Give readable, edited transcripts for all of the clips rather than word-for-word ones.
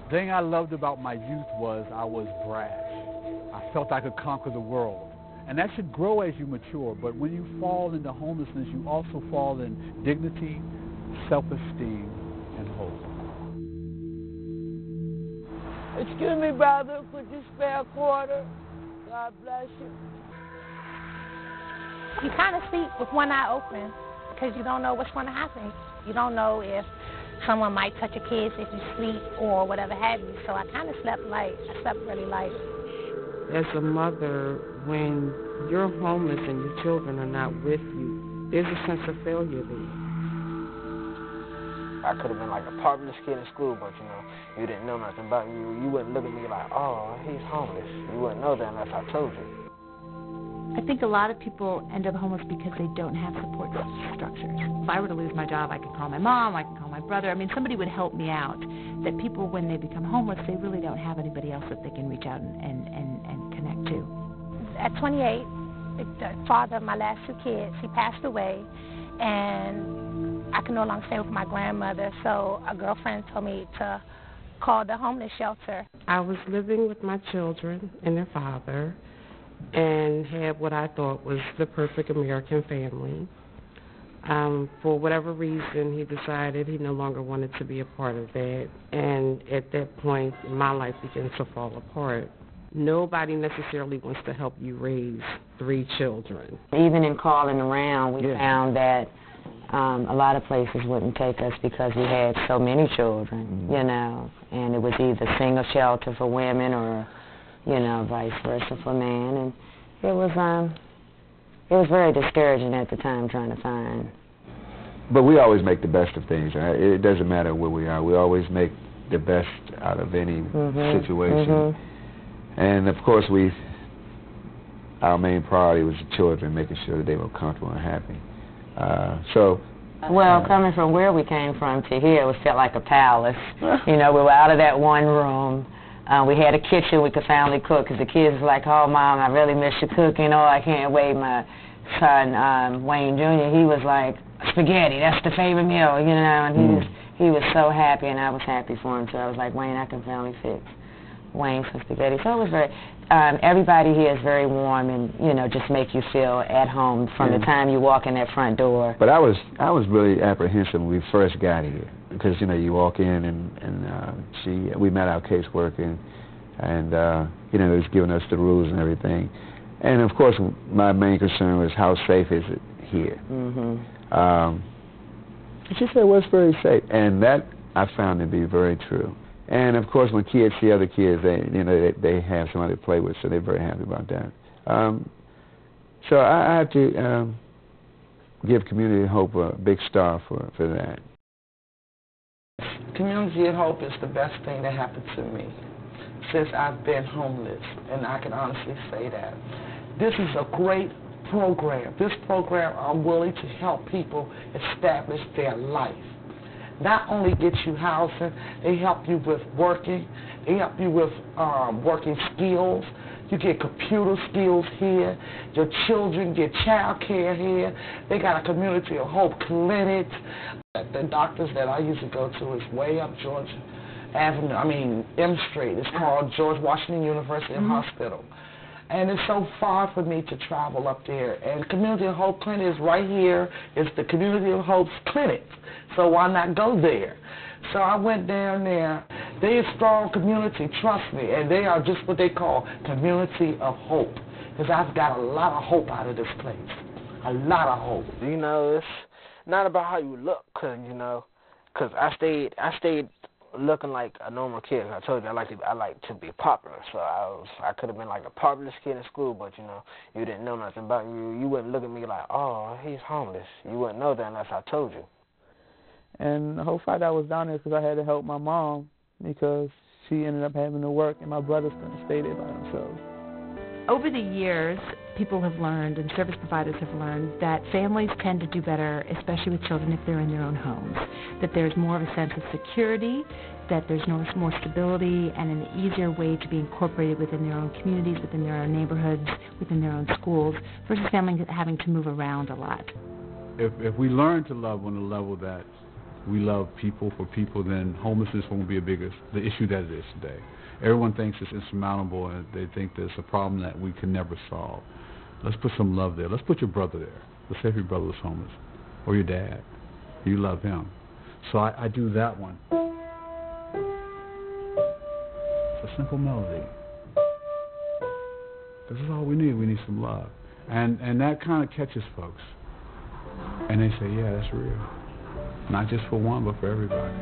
The thing I loved about my youth was I was brash. I felt I could conquer the world. And that should grow as you mature, but when you fall into homelessness, you also fall in dignity, self-esteem, and hope. Excuse me, brother, could you spare a quarter? God bless you. You kind of sleep with one eye open because you don't know what's going to happen. You don't know if someone might touch your kids if you sleep or whatever have you. So I kind of slept light. I slept really light. As a mother, when you're homeless and your children are not with you, there's a sense of failure there. I could have been like a popular kid in school, but you didn't know nothing about me. You wouldn't look at me like, oh, he's homeless. You wouldn't know that unless I told you. I think a lot of people end up homeless because they don't have support structures. If I were to lose my job, I could call my mom, I could call my brother. I mean, somebody would help me out. That people, when they become homeless, they really don't have anybody else that they can reach out and connect to. At 28, the father of my last two kids, he passed away, and I could no longer stay with my grandmother, so a girlfriend told me to call the homeless shelter. I was living with my children and their father and had what I thought was the perfect American family. For whatever reason, he decided he no longer wanted to be a part of that, and at that point, my life began to fall apart. Nobody necessarily wants to help you raise 3 children. Even in calling around, we found that a lot of places wouldn't take us because we had so many children, and it was either single shelter for women or, vice versa for men, and it was very discouraging at the time trying to find. But we always make the best of things. It doesn't matter where we are. We always make the best out of any situation. And of course, our main priority was the children, making sure that they were comfortable and happy. Well, coming from where we came from to here, it felt like a palace. We were out of that one room. We had a kitchen we could finally cook because the kids were like, oh, Mom, I really miss you cooking. Oh, I can't wait. My son, Wayne Jr., he was like, spaghetti, that's the favorite meal, and he was so happy, and I was happy for him, so I was like, Wayne, I can finally fix Wayne some spaghetti. So it was very, everybody here is very warm and, just make you feel at home from the time you walk in that front door. But I was really apprehensive when we first got here because, you walk in and we met our caseworker and it was giving us the rules and everything. And, of course, my main concern was how safe is it here. She said, well, it's very safe. And that I found to be very true. And, of course, when kids see other kids, they have somebody to play with, so they're very happy about that. So I have to give Community of Hope a big star for that. Community of Hope is the best thing that happened to me since I've been homeless, and I can honestly say that. This is a great program. This program, I'm willing to help people establish their life. Not only get you housing, they help you with working. They help you with working skills. You get computer skills here. Your children get child care here. They got a Community of Hope clinic. The doctors that I used to go to is way up George Avenue, M Street. It's called George Washington University Hospital. And it's so far for me to travel up there. And Community of Hope Clinic is right here. It's the Community of Hope's clinic. So why not go there? So I went down there. They're a strong community, trust me. And they are just what they call Community of Hope. Because I've got a lot of hope out of this place. A lot of hope. It's not about how you look, because I stayed looking like a normal kid. I told you I like to be popular, so I could have been like a popular kid in school, but you didn't know nothing about me. You wouldn't look at me like, oh, he's homeless. You wouldn't know that unless I told you. And the whole fact I was down there because I had to help my mom because she ended up having to work and my brothers couldn't stay there by themselves. Over the years, people have learned and service providers have learned that families tend to do better, especially with children, if they're in their own homes. That there's more of a sense of security, that there's more stability and an easier way to be incorporated within their own communities, within their own neighborhoods, within their own schools, versus families having to move around a lot. If we learn to love on a level that we love people for people, then homelessness won't be the issue that it is today. Everyone thinks it's insurmountable, and they think there's a problem that we can never solve. Let's put some love there. Let's put your brother there. Let's say if your brother was homeless, or your dad. You love him. So I do that one. It's a simple melody. This is all we need. We need some love. And that kind of catches folks. And they say, yeah, that's real. Not just for one, but for everybody.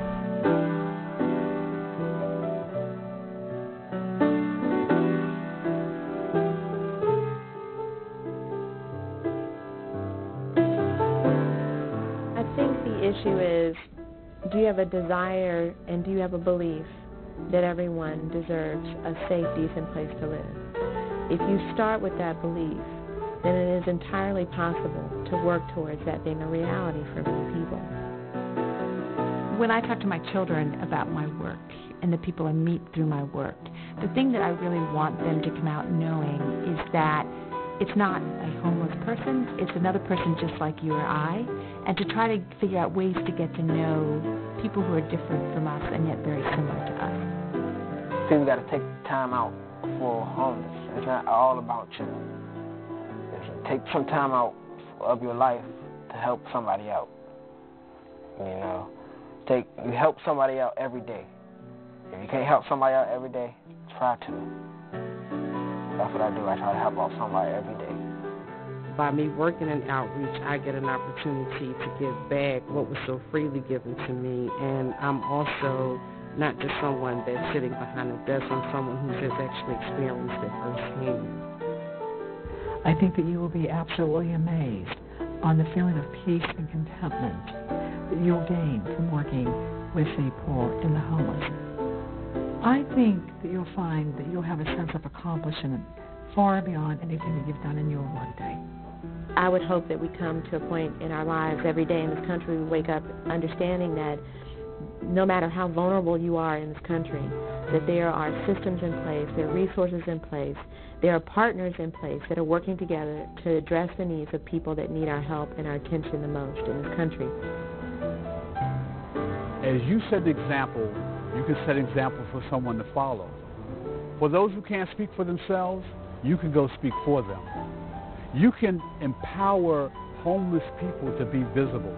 Issue is, do you have a desire and do you have a belief that everyone deserves a safe, decent place to live? If you start with that belief, then it is entirely possible to work towards that being a reality for many people. When I talk to my children about my work and the people I meet through my work, the thing that I really want them to come out knowing is that it's not a homeless person, it's another person just like you or I, and to try to figure out ways to get to know people who are different from us and yet very similar to us. People got to take time out for homeless. It's not all about you. Take some time out of your life to help somebody out. You know, you help somebody out every day. If you can't help somebody out every day, try to. That's what I do. I try to help out somebody every day. By me working in outreach, I get an opportunity to give back what was so freely given to me. And I'm also not just someone that's sitting behind a desk. I'm someone who has actually experienced it firsthand. I think that you will be absolutely amazed on the feeling of peace and contentment that you'll gain from working with the poor and the homeless. I think that you'll find that you'll have a sense of accomplishment far beyond anything that you've done in your workday. I would hope that we come to a point in our lives every day in this country, we wake up understanding that no matter how vulnerable you are in this country, that there are systems in place, there are resources in place, there are partners in place that are working together to address the needs of people that need our help and our attention the most in this country. As you set the example, you can set an example for someone to follow. For those who can't speak for themselves, you can go speak for them. You can empower homeless people to be visible.